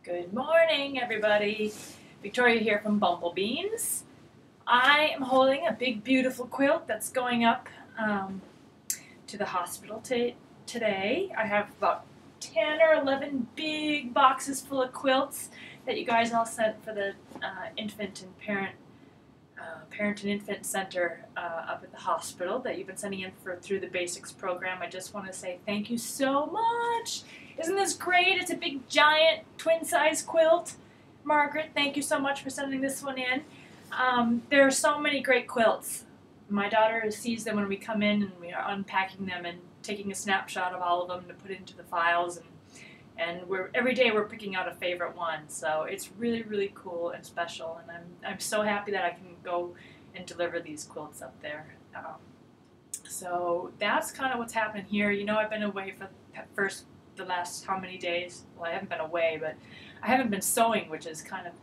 Good morning, everybody. Victoria here from Bumblebeans. I am holding a big, beautiful quilt that's going up to the hospital today. I have about 10 or 11 big boxes full of quilts that you guys all sent for the Parent and Infant Center up at the hospital that you've been sending in through the Basics program. I just want to say thank you so much. Isn't this great? It's a big, giant, twin-size quilt. Margaret, thank you so much for sending this one in. There are so many great quilts. My daughter sees them when we come in and we are unpacking them and taking a snapshot of all of them to put into the files, and every day we're picking out a favorite one. So it's really, really cool and special, and I'm so happy that I can go and deliver these quilts up there. So that's kind of what's happening here. You know, I've been away for the last how many days? Well, I haven't been away, but I haven't been sewing, which has kind of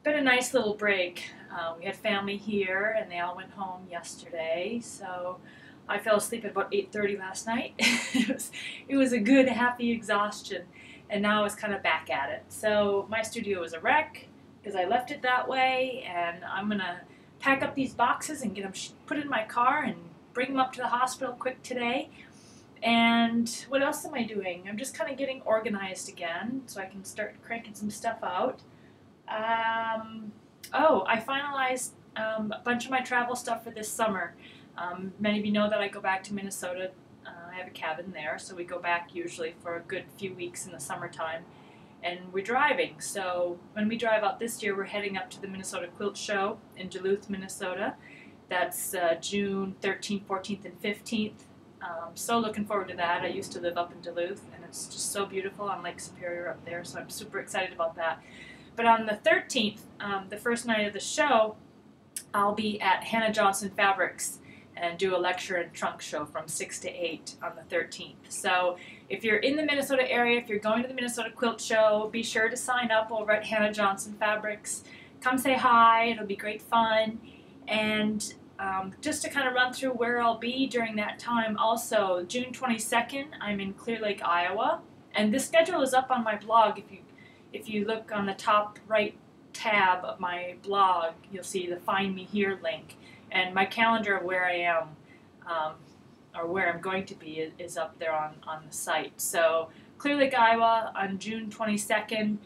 been a nice little break. We had family here, and they all went home yesterday, so I fell asleep at about 8:30 last night. It was a good, happy exhaustion, and now I was kind of back at it. So my studio is a wreck because I left it that way, and I'm going to pack up these boxes and get them put in my car and bring them up to the hospital quick today. And what else am I doing? I'm just kind of getting organized again so I can start cranking some stuff out. I finalized a bunch of my travel stuff for this summer. Many of you know that I go back to Minnesota. I have a cabin there, so we go back usually for a good few weeks in the summertime, and we're driving. So when we drive out this year, we're heading up to the Minnesota Quilt Show in Duluth, Minnesota. That's June 13th, 14th, and 15th. So looking forward to that. I used to live up in Duluth, and it's just so beautiful on Lake Superior up there, so I'm super excited about that. But on the 13th, the first night of the show, I'll be at Hannah Johnson Fabrics and do a lecture and trunk show from 6 to 8 on the 13th. So if you're in the Minnesota area, if you're going to the Minnesota Quilt Show, be sure to sign up over at Hannah Johnson Fabrics. Come say hi. It'll be great fun. And just to kind of run through where I'll be during that time, also June 22nd, I'm in Clear Lake, Iowa. And this schedule is up on my blog. If you look on the top right tab of my blog, you'll see the Find Me Here link. And my calendar of where I am, or where I'm going to be, is up there on the site. So Clear Lake, Iowa on June 22nd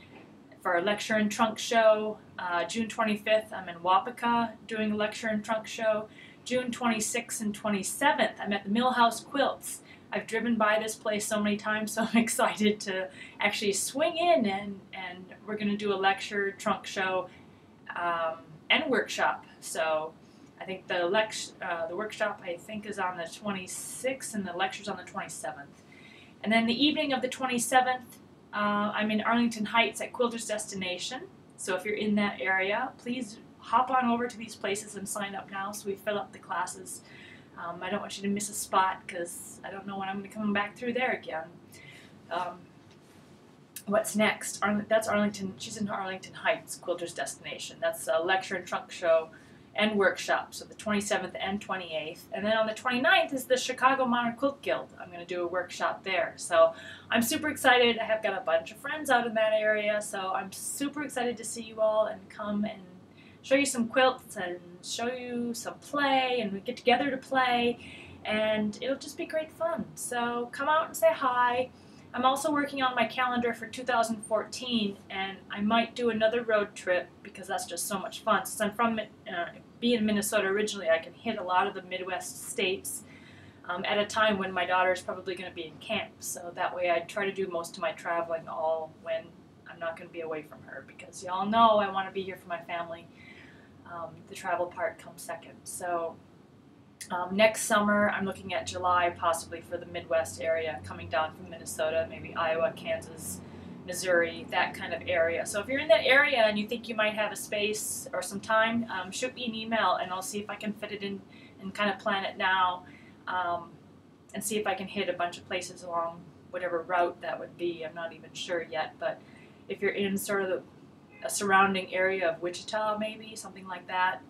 for a lecture and trunk show. June 25th, I'm in Wapaka doing a lecture and trunk show. June 26th and 27th, I'm at the Millhouse Quilts. I've driven by this place so many times, so I'm excited to actually swing in, and we're going to do a lecture, trunk show, and workshop. So I think the workshop I think is on the 26th, and the lecture's on the 27th. And then the evening of the 27th, I'm in Arlington Heights at Quilters Destination. So if you're in that area, please hop on over to these places and sign up now so we fill up the classes. I don't want you to miss a spot because I don't know when I'm going to come back through there again. What's next? That's Arlington. She's in Arlington Heights, Quilters Destination. That's a lecture and trunk show and workshop, so the 27th and 28th. And then on the 29th is the Chicago Modern Quilt Guild. I'm going to do a workshop there. So I'm super excited. I have got a bunch of friends out in that area, so I'm super excited to see you all and come and show you some quilts and show you some play, and we get together to play, and it'll just be great fun. So come out and say hi. I'm also working on my calendar for 2014, and I might do another road trip because that's just so much fun. Since I'm from being in Minnesota originally, I can hit a lot of the Midwest states at a time when my daughter's probably going to be in camp. So that way I try to do most of my traveling all when I'm not going to be away from her, because y'all know I want to be here for my family. The travel part comes second. So next summer, I'm looking at July possibly for the Midwest area, coming down from Minnesota, maybe Iowa, Kansas, Missouri, that kind of area. So if you're in that area and you think you might have a space or some time, shoot me an email and I'll see if I can fit it in and kind of plan it now, and see if I can hit a bunch of places along whatever route that would be. I'm not even sure yet, but if you're in sort of a surrounding area of Wichita, maybe, something like that,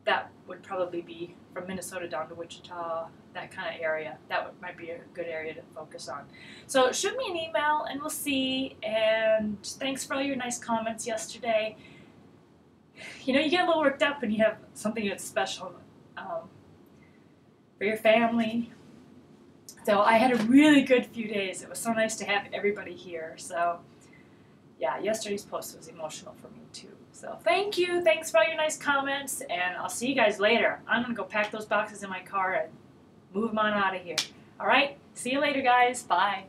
that would probably be from Minnesota down to Wichita, that kind of area. Might be a good area to focus on. So shoot me an email and we'll see. And thanks for all your nice comments yesterday. You know, you get a little worked up when you have something that's special for your family. So I had a really good few days. It was so nice to have everybody here. So yeah, yesterday's post was emotional for me too. So thank you. Thanks for all your nice comments. And I'll see you guys later. I'm going to go pack those boxes in my car and move them on out of here. All right? See you later, guys. Bye.